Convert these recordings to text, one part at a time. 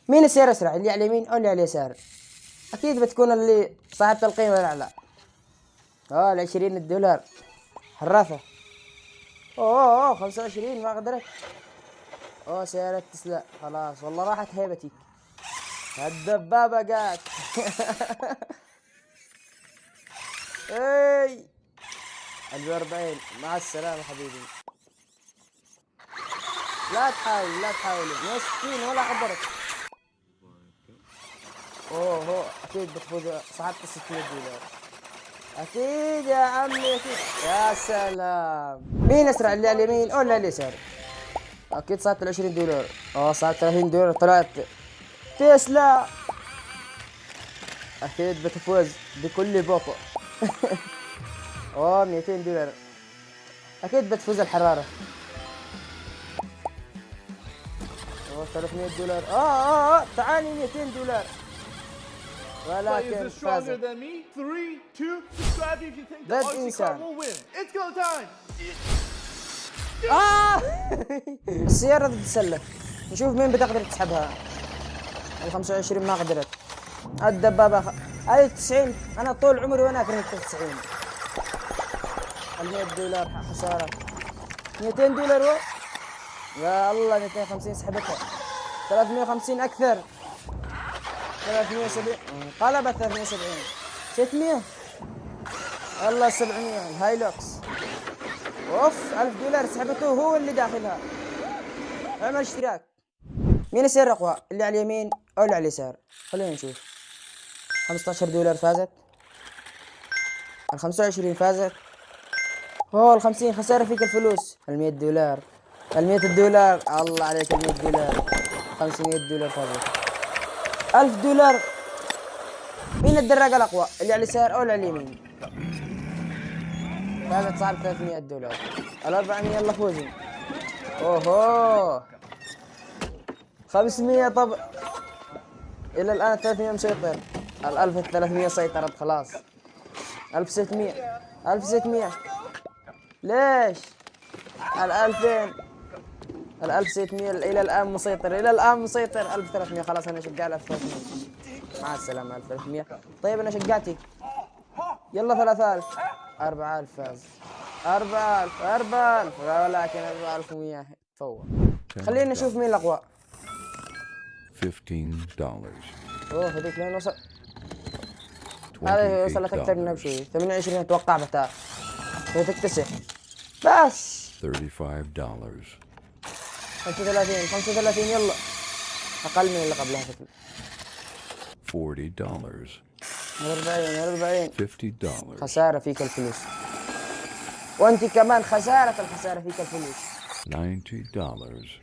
مين السير اسرع، اللي على اليمين او اللي على اليسار؟ اكيد بتكون اللي صاحبة القيمة الاعلى. $20 حرافة. اوه 25 ما قدرت. سيارة تسلا خلاص والله راحت هيبتي. الدبابة جات. اي 40 مع السلامة حبيبي. لا تحاول 160 ولا قدرت. اكيد بتفوز صاحبة $600. اكيد يا عمي اكيد. يا سلام. مين اسرع، اللي على اليمين او اللي على اليسار؟ اكيد صارت $20. صارت $30 طلعت تسلا. اكيد بتفوز بكل بطء. $200. اكيد بتفوز الحرارة. $300. تعالي $200 ولكن فازت ضد انسان. السيارة تتسلف، نشوف مين بتقدر تسحبها. 25 ما قدرت. الدبابة هاي 90. انا طول عمري وانا اكره 90. $100 خسارة. $200 يا الله. 250 سحبتها. 350 اكثر. 370 قلبت. 370 600. الله 700 الهايلوكس. $1000 سحبته هو اللي داخلها. اعمل اشتراك. مين يصير اقوى، اللي على اليمين او اللي على اليسار؟ خلينا نشوف. $15 فازت. 25 فازت. $50 خسارة فيك الفلوس. $100. $100 الله عليك. $100. $500 فازت. $1000. مين الدراجة الأقوى، اللي على اليسار أو اللي على اليمين؟ فازت صعب $300. 400 يلا فوزي. 500. طب إلى الآن 300 مسيطر. 1300 سيطرت خلاص. 1600. 1600 ليش؟ 2000. 1600 إلى الآن مسيطر. 1300 خلاص. أنا شقال 1300. مع السلامة. 1300. طيب أنا شقاتي. يلا 3000. 4000 فاز. 4000 ولكن 4100 فوق. خلينا نشوف مين الأقوى. $15. هذيك لين وصل. هذه وصلت أكثر منها بشوي. 28 أتوقع بتاع. وتكتسح بس. $35. 35 يلا. أقل من اللي قبلها كتير. $40. 40. $50. خسارة فيك الفلوس. وأنت كمان الخسارة فيك الفلوس. $90.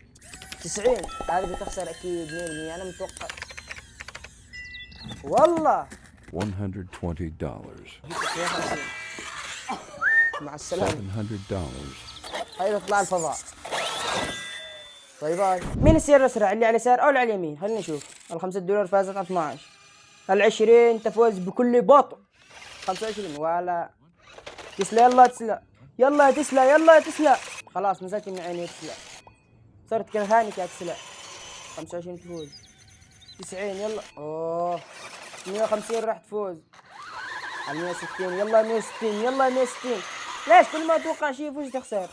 90. هذه بتخسر أكيد 100%. أنا متوقع والله. $120. مع السلامة. $700. هاي تطلع الفضاء. باي. مين السير الأسرع، اللي على اليسار أو اللي على اليمين؟ خلينا نشوف. $5 فازت 12. 20 تفوز بكل بطء. 25 ولا تسلا. يلا يا تسلا. خلاص نزلت من عيني تسلا. صرت كرهانك يا تسلا. 25 تفوز. 90 يلا. 150 راح تفوز. 160 يلا. 160 ليش كل ما اتوقع شيء يفوز تخسر.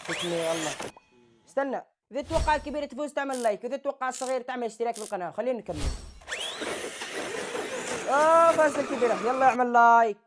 600 يلا. استنى، اذا تتوقع الكبير تفوز تعمل لايك، واذا تتوقع الصغير تعمل اشتراك بالقناه. خلينا نكمل. فاز الكبير يلا اعمل لايك.